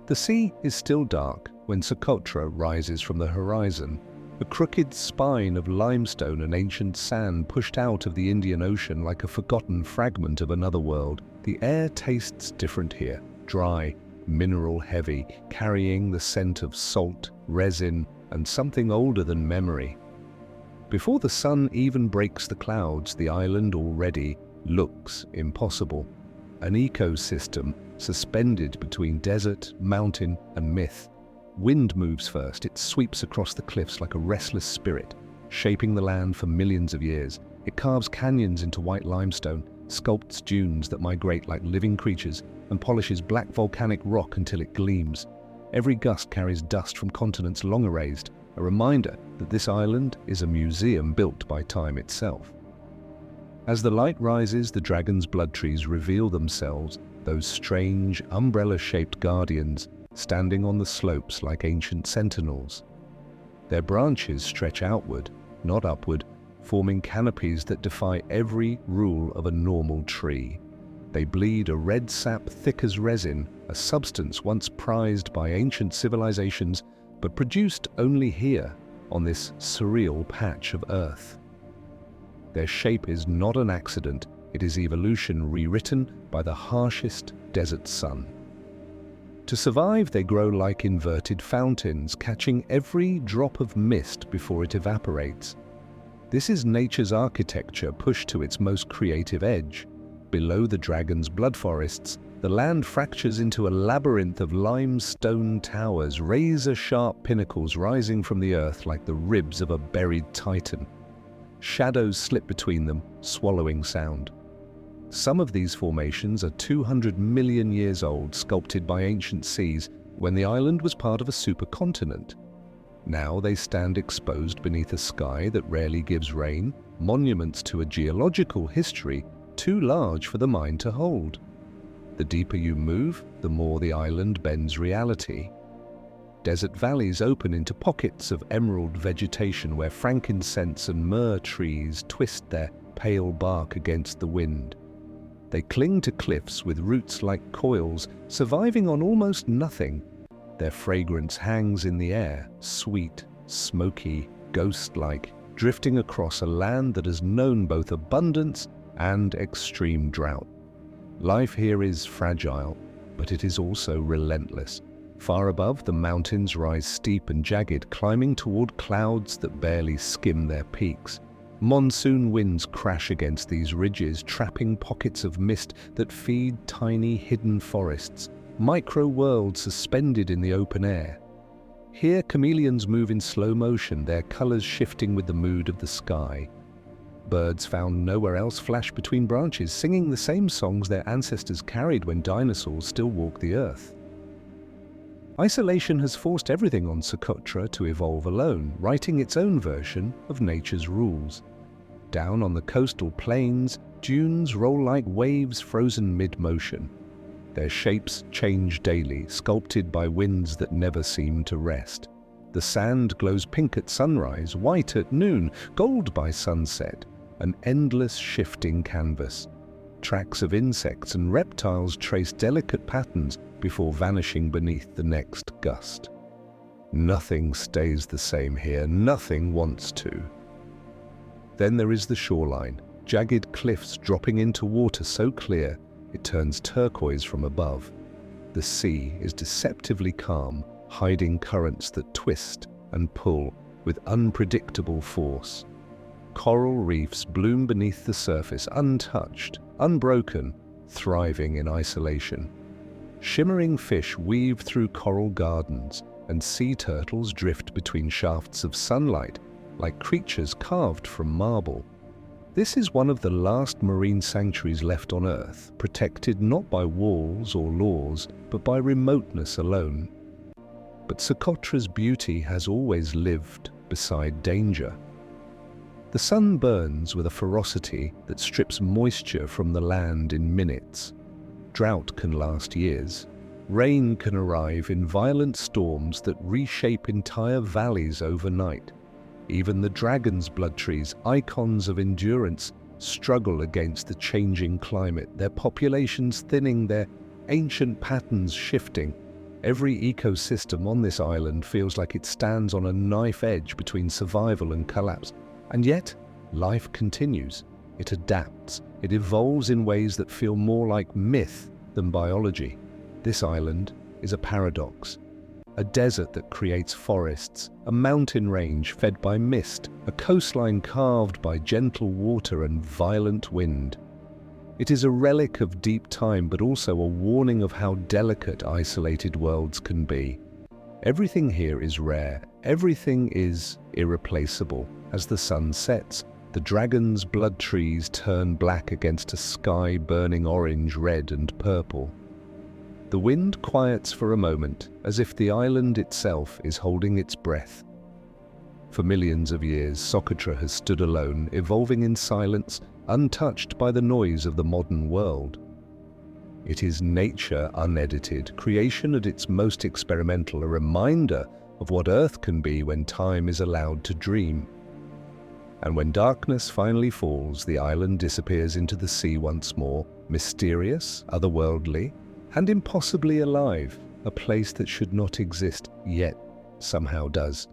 The sea is still dark when Socotra rises from the horizon, a crooked spine of limestone and ancient sand pushed out of the Indian Ocean like a forgotten fragment of another world. The air tastes different here, dry, mineral-heavy, carrying the scent of salt, resin, and something older than memory. Before the sun even breaks the clouds, the island already looks impossible. An ecosystem suspended between desert, mountain, and myth. Wind moves first. It sweeps across the cliffs like a restless spirit, shaping the land for millions of years. It carves canyons into white limestone, sculpts dunes that migrate like living creatures, and polishes black volcanic rock until it gleams. Every gust carries dust from continents long erased, a reminder that this island is a museum built by time itself. As the light rises, the dragon's blood trees reveal themselves, those strange, umbrella-shaped guardians standing on the slopes like ancient sentinels. Their branches stretch outward, not upward, forming canopies that defy every rule of a normal tree. They bleed a red sap thick as resin, a substance once prized by ancient civilizations, but produced only here, on this surreal patch of earth. Their shape is not an accident, it is evolution rewritten by the harshest desert sun. To survive, they grow like inverted fountains, catching every drop of mist before it evaporates. This is nature's architecture pushed to its most creative edge. Below the dragon's blood forests, the land fractures into a labyrinth of limestone towers, razor-sharp pinnacles rising from the earth like the ribs of a buried titan. Shadows slip between them, swallowing sound. Some of these formations are 200 million years old, sculpted by ancient seas when the island was part of a supercontinent. Now they stand exposed beneath a sky that rarely gives rain, monuments to a geological history too large for the mind to hold. The deeper you move, the more the island bends reality. Desert valleys open into pockets of emerald vegetation where frankincense and myrrh trees twist their pale bark against the wind. They cling to cliffs with roots like coils, surviving on almost nothing. Their fragrance hangs in the air, sweet, smoky, ghost-like, drifting across a land that has known both abundance and extreme drought. Life here is fragile, but it is also relentless. Far above, the mountains rise steep and jagged, climbing toward clouds that barely skim their peaks. Monsoon winds crash against these ridges, trapping pockets of mist that feed tiny hidden forests, micro-worlds suspended in the open air. Here, chameleons move in slow motion, their colors shifting with the mood of the sky. Birds found nowhere else flash between branches, singing the same songs their ancestors carried when dinosaurs still walked the earth. Isolation has forced everything on Socotra to evolve alone, writing its own version of nature's rules. Down on the coastal plains, dunes roll like waves frozen mid-motion. Their shapes change daily, sculpted by winds that never seem to rest. The sand glows pink at sunrise, white at noon, gold by sunset, an endless shifting canvas. Tracks of insects and reptiles trace delicate patterns before vanishing beneath the next gust. Nothing stays the same here, nothing wants to. Then there is the shoreline, jagged cliffs dropping into water so clear it turns turquoise from above. The sea is deceptively calm, hiding currents that twist and pull with unpredictable force. Coral reefs bloom beneath the surface, untouched, unbroken, thriving in isolation. Shimmering fish weave through coral gardens, and sea turtles drift between shafts of sunlight, like creatures carved from marble. This is one of the last marine sanctuaries left on Earth, protected not by walls or laws, but by remoteness alone. But Socotra's beauty has always lived beside danger. The sun burns with a ferocity that strips moisture from the land in minutes. Drought can last years. Rain can arrive in violent storms that reshape entire valleys overnight. Even the dragon's blood trees, icons of endurance, struggle against the changing climate, their populations thinning, their ancient patterns shifting. Every ecosystem on this island feels like it stands on a knife edge between survival and collapse. And yet, life continues. It adapts. It evolves in ways that feel more like myth than biology. This island is a paradox. A desert that creates forests, a mountain range fed by mist, a coastline carved by gentle water and violent wind. It is a relic of deep time, but also a warning of how delicate isolated worlds can be. Everything here is rare. Everything is irreplaceable. As the sun sets, the dragon's blood trees turn black against a sky burning orange, red, and purple. The wind quiets for a moment, as if the island itself is holding its breath. For millions of years, Socotra has stood alone, evolving in silence, untouched by the noise of the modern world. It is nature unedited, creation at its most experimental, a reminder of what Earth can be when time is allowed to dream. And when darkness finally falls, the island disappears into the sea once more, mysterious, otherworldly, and impossibly alive, a place that should not exist, yet somehow does.